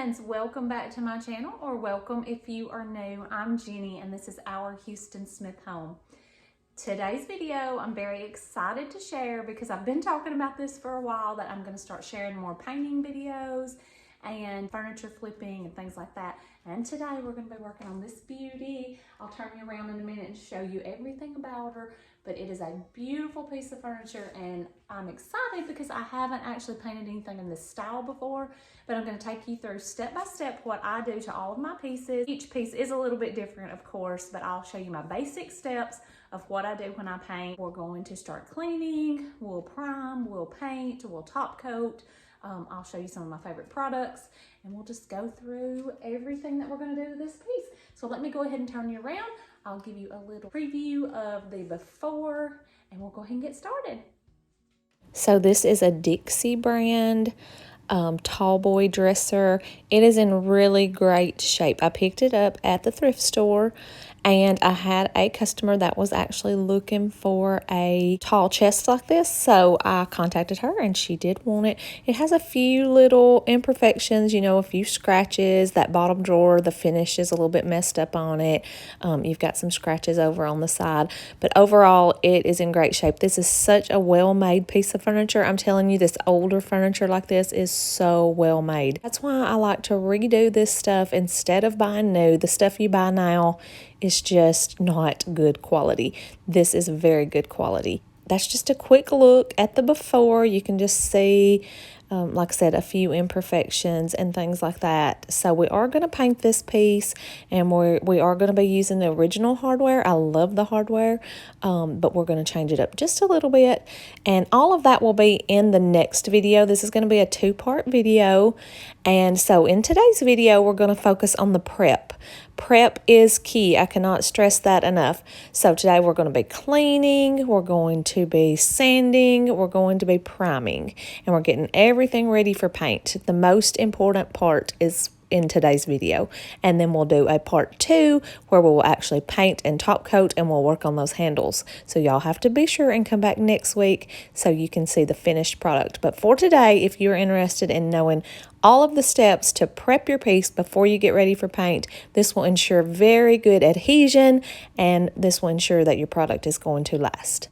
friends, welcome back to my channel, or welcome if you are new. I'm Jenny and this is our Houston Smith home. Today's video I'm very excited to share because I've been talking about this for a while, that I'm going to start sharing more painting videos and furniture flipping and things like that. And today we're going to be working on this beauty. I'll turn you around in a minute and show you everything about her, but it is a beautiful piece of furniture and I'm excited because I haven't actually painted anything in this style before, but I'm going to take you through step by step what I do to all of my pieces. Each piece is a little bit different, of course, but I'll show you my basic steps of what I do when I paint. We're going to start cleaning, we'll prime, we'll paint, we'll top coat. I'll show you some of my favorite products and we'll just go through everything that we're going to do to this piece. So let me go ahead and turn you around. I'll give you a little preview of the before and we'll go ahead and get started. So this is a Dixie brand Tallboy dresser. It is in really great shape. I picked it up at the thrift store and I had a customer that was actually looking for a tall chest like this, so I contacted her and she did want it. It has a few little imperfections, you know, a few scratches. That bottom drawer, the finish is a little bit messed up on it. You've got some scratches over on the side, but overall it is in great shape. This is such a well-made piece of furniture. I'm telling you, this older furniture like this is so well made. That's why I like to redo this stuff instead of buying new. The stuff you buy now is just not good quality. This is very good quality. That's just a quick look at the before. You can just see, like I said, a few imperfections and things like that. So we are going to paint this piece and we are going to be using the original hardware. I love the hardware, but we're going to change it up just a little bit. And all of that will be in the next video. This is going to be a two-part video. And so in today's video, we're going to focus on the prep. Prep is key. I cannot stress that enough. So today we're going to be cleaning, we're going to be sanding, we're going to be priming, and we're getting everything ready for paint. The most important part is in today's video, and then we'll do a part 2 where we'll actually paint and top coat and we'll work on those handles. So y'all have to be sure and come back next week so you can see the finished product. But for today, if you're interested in knowing all of the steps to prep your piece before you get ready for paint, this will ensure very good adhesion and this will ensure that your product is going to last.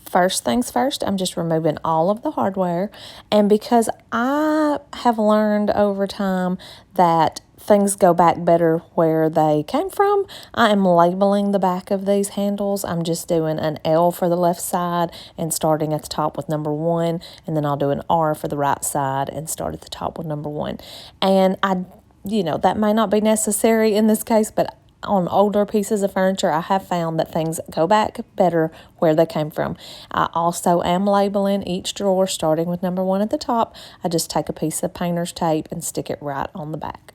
First things first, I'm just removing all of the hardware, and because I have learned over time that things go back better where they came from, I am labeling the back of these handles. I'm just doing an L for the left side and starting at the top with number 1, and then I'll do an R for the right side and start at the top with number 1. And that may not be necessary in this case, but on older pieces of furniture, I have found that things go back better where they came from. I also am labeling each drawer starting with number 1 at the top. I just take a piece of painter's tape and stick it right on the back.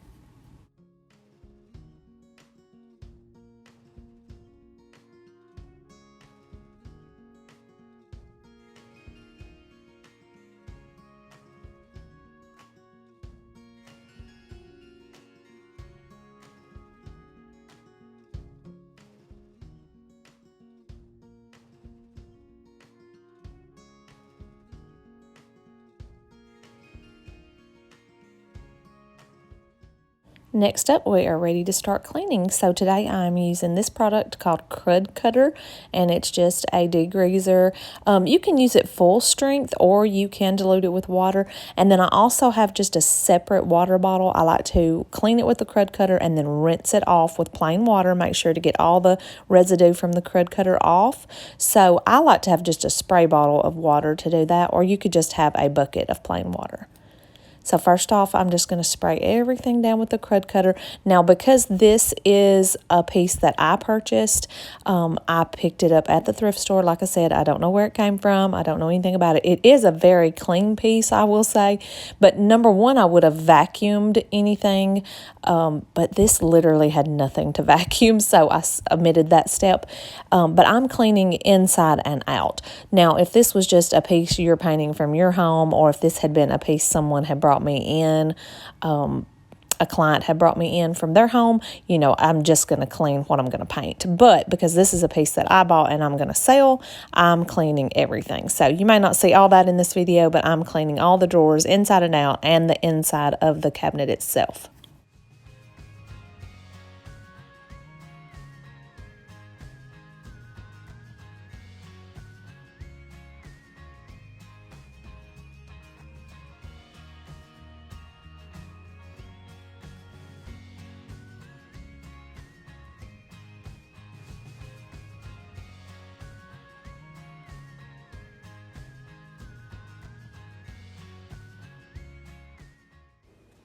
Next up, we are ready to start cleaning. So today I'm using this product called Crud Cutter, and it's just a degreaser. You can use it full strength or you can dilute it with water. And then I also have just a separate water bottle. I like to clean it with the Crud Cutter and then rinse it off with plain water. Make sure to get all the residue from the Crud Cutter off. So I like to have just a spray bottle of water to do that, or you could just have a bucket of plain water. So first off, I'm just going to spray everything down with the Crud Cutter. Now, because this is a piece that I purchased, I picked it up at the thrift store. Like I said, I don't know where it came from. I don't know anything about it. It is a very clean piece, I will say. But number 1, I would have vacuumed anything, but this literally had nothing to vacuum, so I omitted that step. But I'm cleaning inside and out. Now, if this was just a piece you're painting from your home, or if this had been a piece someone had brought me in, a client had brought me in from their home, you know, I'm just going to clean what I'm going to paint. But because this is a piece that I bought and I'm going to sell, I'm cleaning everything. So you may not see all that in this video, but I'm cleaning all the drawers inside and out and the inside of the cabinet itself.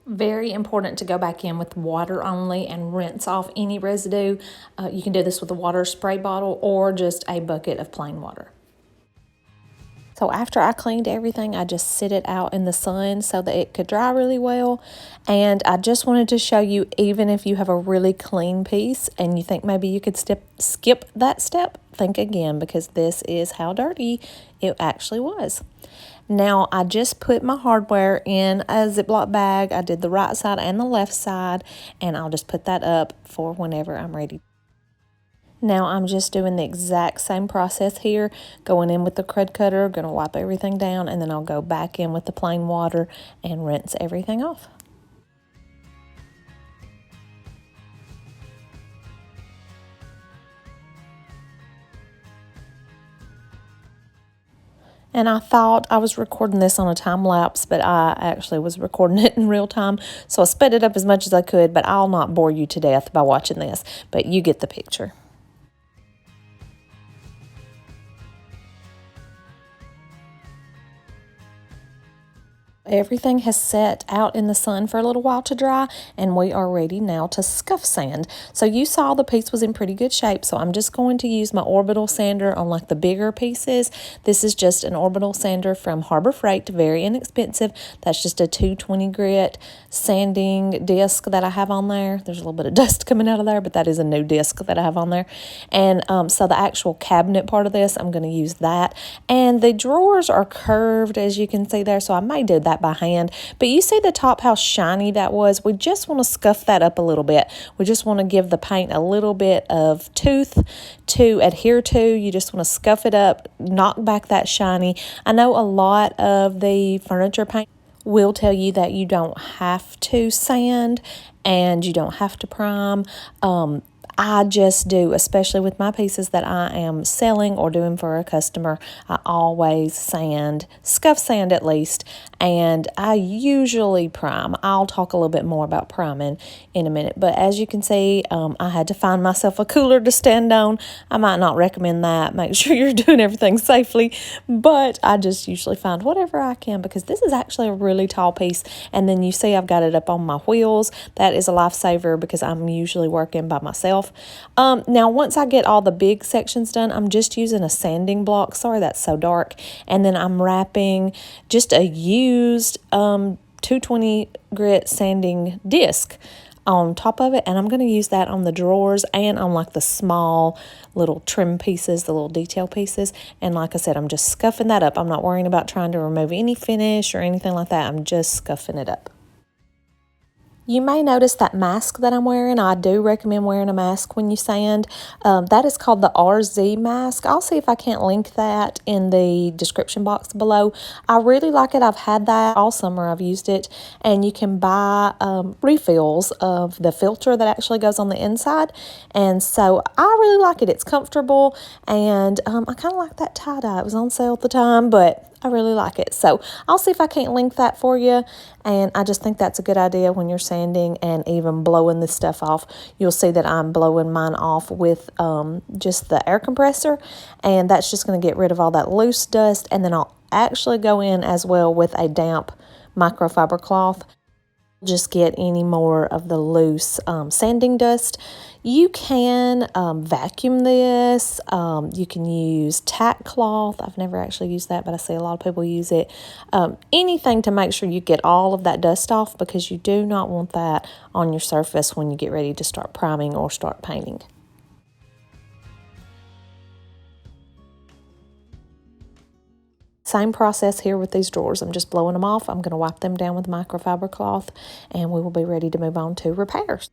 Very important to go back in with water only and rinse off any residue. You can do this with a water spray bottle or just a bucket of plain water. So after I cleaned everything, I just sit it out in the sun so that it could dry really well. And I just wanted to show you, even if you have a really clean piece and you think maybe you could skip that step, think again, because this is how dirty it actually was. Now, I just put my hardware in a Ziploc bag. I did the right side and the left side, and I'll just put that up for whenever I'm ready. Now, I'm just doing the exact same process here, going in with the crud cutter, going to wipe everything down, and then I'll go back in with the plain water and rinse everything off. And I thought I was recording this on a time lapse, but I actually was recording it in real time. So I sped it up as much as I could, but I'll not bore you to death by watching this. But you get the picture. Everything has set out in the sun for a little while to dry, and we are ready now to scuff sand. So you saw the piece was in pretty good shape, so I'm just going to use my orbital sander on like the bigger pieces. This is just an orbital sander from Harbor Freight, very inexpensive. That's just a 220 grit sanding disc that I have on there. There's a little bit of dust coming out of there, but that is a new disc that I have on there. And so the actual cabinet part of this, I'm going to use that. And the drawers are curved, as you can see there, so I may do that by hand. But you see the top, how shiny that was? We just want to scuff that up a little bit. We just want to give the paint a little bit of tooth to adhere to. You just want to scuff it up, knock back that shiny. I know a lot of the furniture paint will tell you that you don't have to sand and you don't have to prime. I just do, especially with my pieces that I am selling or doing for a customer, I always sand, scuff sand at least, and I usually prime. I'll talk a little bit more about priming in a minute, but as you can see, I had to find myself a cooler to stand on. I might not recommend that. Make sure you're doing everything safely, but I just usually find whatever I can because this is actually a really tall piece, and then you see I've got it up on my wheels. That is a lifesaver because I'm usually working by myself. Now, once I get all the big sections done, I'm just using a sanding block. Sorry, that's so dark. And then I'm wrapping just a used 220 grit sanding disc on top of it, and I'm going to use that on the drawers and on like the small little trim pieces, the little detail pieces. And like I said, I'm just scuffing that up. I'm not worrying about trying to remove any finish or anything like that. I'm just scuffing it up. You may notice that mask that I'm wearing. I do recommend wearing a mask when you sand. That is called the RZ mask. I'll see if I can't link that in the description box below. I really like it. I've had that all summer. I've used it. And you can buy refills of the filter that actually goes on the inside. And so I really like it. It's comfortable. And I kind of like that tie-dye. It was on sale at the time, but I really like it. So I'll see if I can't link that for you. And I just think that's a good idea when you're sanding and even blowing this stuff off. You'll see that I'm blowing mine off with just the air compressor. And that's just going to get rid of all that loose dust. And then I'll actually go in as well with a damp microfiber cloth. Just get any more of the loose sanding dust. You can vacuum this. You can use tack cloth. I've never actually used that, but I see a lot of people use it. Anything to make sure you get all of that dust off, because you do not want that on your surface when you get ready to start priming or start painting. . Same process here with these drawers. I'm just blowing them off. I'm going to wipe them down with microfiber cloth, and we will be ready to move on to repairs.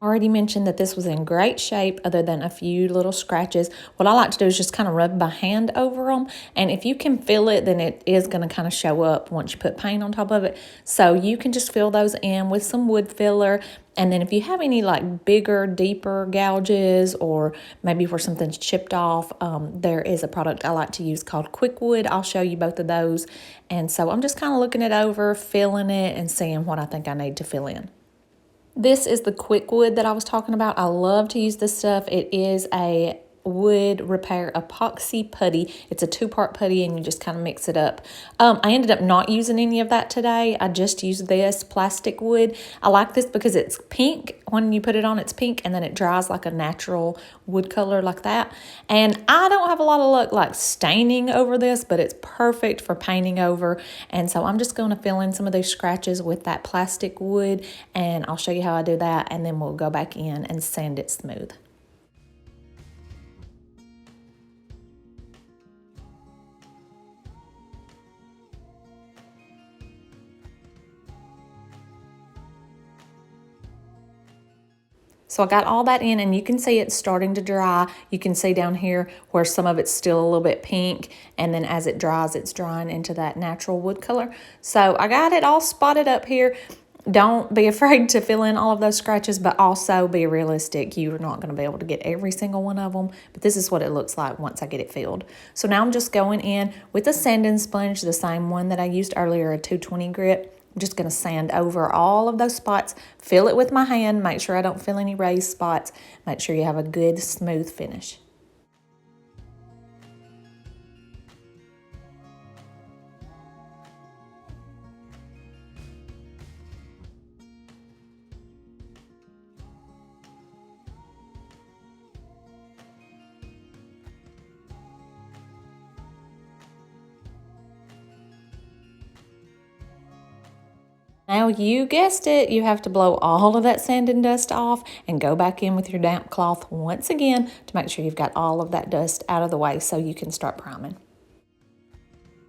Already mentioned that this was in great shape other than a few little scratches. What I like to do is just kind of rub my hand over them, and if you can feel it, then it is going to kind of show up once you put paint on top of it. So you can just fill those in with some wood filler, and then if you have any like bigger, deeper gouges, or maybe where something's chipped off, there is a product I like to use called Quick Wood. I'll show you both of those. And so I'm just kind of looking it over, filling it, and seeing what I think I need to fill in. This is the Quick Wood that I was talking about. I love to use this stuff. It is a wood repair epoxy putty. It's a 2-part putty, and you just kind of mix it up. I ended up not using any of that today. I just used this plastic wood. I like this because it's pink. When you put it on, it's pink, and then it dries like a natural wood color like that. And I don't have a lot of luck like staining over this, but it's perfect for painting over. And so I'm just going to fill in some of those scratches with that plastic wood, and I'll show you how I do that, and then we'll go back in and sand it smooth. So I got all that in, and you can see it's starting to dry. You can see down here where some of it's still a little bit pink, and then as it dries, it's drying into that natural wood color. So I got it all spotted up here. Don't be afraid to fill in all of those scratches, but also be realistic. You're not going to be able to get every single one of them, but this is what it looks like once I get it filled. So now I'm just going in with a sanding sponge, the same one that I used earlier, a 220 grit. I'm just going to sand over all of those spots, fill it with my hand, make sure I don't feel any raised spots, make sure you have a good smooth finish. Now, you guessed it, you have to blow all of that sand and dust off and go back in with your damp cloth once again to make sure you've got all of that dust out of the way so you can start priming.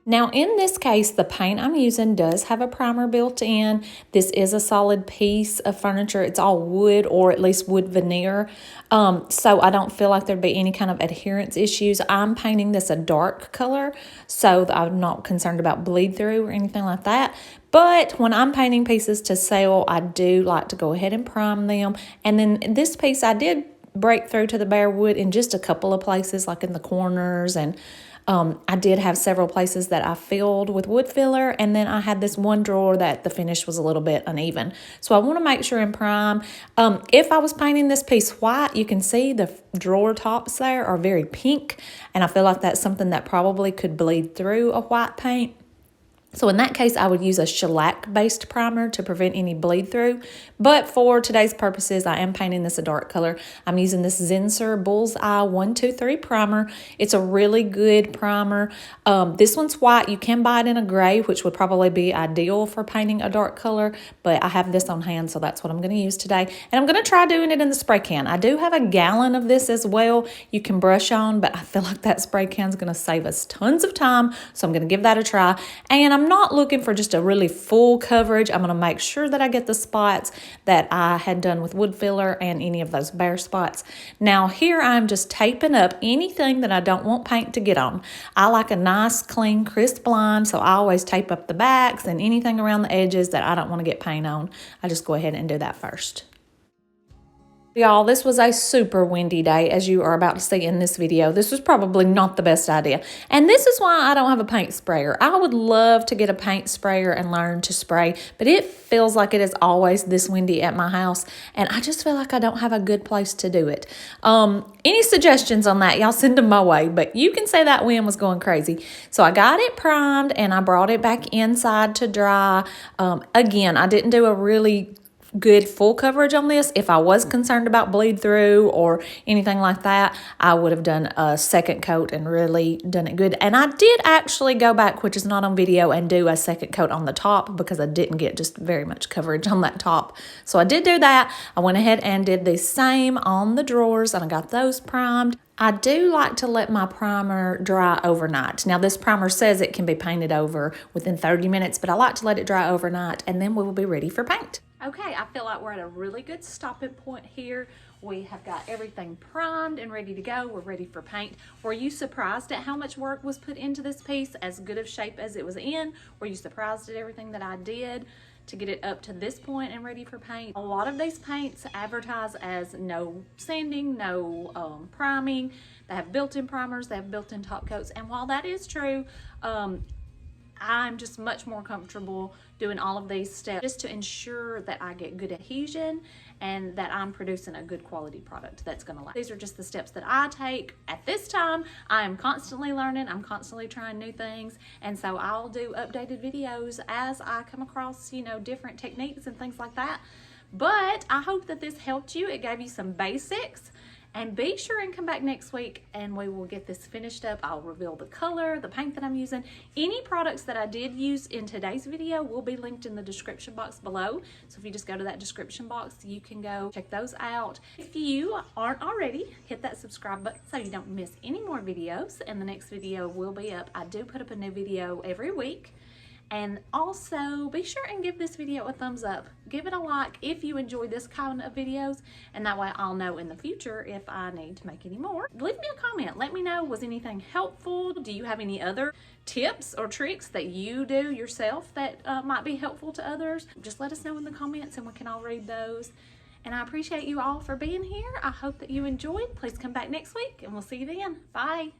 Now, in this case, the paint I'm using does have a primer built in. This is a solid piece of furniture. It's all wood, or at least wood veneer. So I don't feel like there'd be any kind of adherence issues. I'm painting this a dark color, so I'm not concerned about bleed through or anything like that. But when I'm painting pieces to sell, I do like to go ahead and prime them. And then this piece, I did break through to the bare wood in just a couple of places, like in the corners, and I did have several places that I filled with wood filler, and then I had this one drawer that the finish was a little bit uneven. So I want to make sure and prime. If I was painting this piece white, you can see the drawer tops there are very pink, and I feel like that's something that probably could bleed through a white paint. So in that case, I would use a shellac-based primer to prevent any bleed through. But for today's purposes, I am painting this a dark color. I'm using this Zinsser Bullseye 123 primer. It's a really good primer. This one's white. You can buy it in a gray, which would probably be ideal for painting a dark color. But I have this on hand, so that's what I'm going to use today. And I'm going to try doing it in the spray can. I do have a gallon of this as well you can brush on, but I feel like that spray can is going to save us tons of time. So I'm going to give that a try. And I'm not looking for just a really full coverage. I'm going to make sure that I get the spots that I had done with wood filler and any of those bare spots. Now here I'm just taping up anything that I don't want paint to get on. I like a nice, clean, crisp line, so I always tape up the backs and anything around the edges that I don't want to get paint on. I just go ahead and do that first. Y'all, this was a super windy day, as you are about to see in this video. This was probably not the best idea. And this is why I don't have a paint sprayer. I would love to get a paint sprayer and learn to spray, but it feels like it is always this windy at my house, and I just feel like I don't have a good place to do it. Any suggestions on that, y'all send them my way, but you can say that wind was going crazy. So I got it primed, and I brought it back inside to dry. Again, I didn't do a really good full coverage on this. If I was concerned about bleed through or anything like that, I would have done a second coat and really done it good. And I did actually go back, which is not on video, and do a second coat on the top because I didn't get just very much coverage on that top. So I did do that. I went ahead and did the same on the drawers, and I got those primed. I do like to let my primer dry overnight. Now this primer says it can be painted over within 30 minutes, but I like to let it dry overnight and then we will be ready for paint. Okay, I feel like we're at a really good stopping point here. We have got everything primed and ready to go. We're ready for paint. Were you surprised at how much work was put into this piece, as good of shape as it was in? Were you surprised at everything that I did to get it up to this point and ready for paint? A lot of these paints advertise as no sanding, no priming. They have built-in primers, they have built-in top coats, and while that is true, I'm just much more comfortable doing all of these steps just to ensure that I get good adhesion and that I'm producing a good quality product that's gonna last. These are just the steps that I take. At this time, I am constantly learning, I'm constantly trying new things, and so I'll do updated videos as I come across, you know, different techniques and things like that. But I hope that this helped you. It gave you some basics. And be sure and come back next week and we will get this finished up. I'll reveal the color, the paint that I'm using. Any products that I did use in today's video will be linked in the description box below. So if you just go to that description box, you can go check those out. If you aren't already, hit that subscribe button so you don't miss any more videos, and the next video will be up. I do put up a new video every week. And also be sure and give this video a thumbs up. Give it a like if you enjoy this kind of videos, and that way I'll know in the future if I need to make any more. Leave me a comment. Let me know, was anything helpful? Do you have any other tips or tricks that you do yourself that might be helpful to others? Just let us know in the comments and we can all read those. And I appreciate you all for being here. I hope that you enjoyed. Please come back next week and we'll see you then. Bye.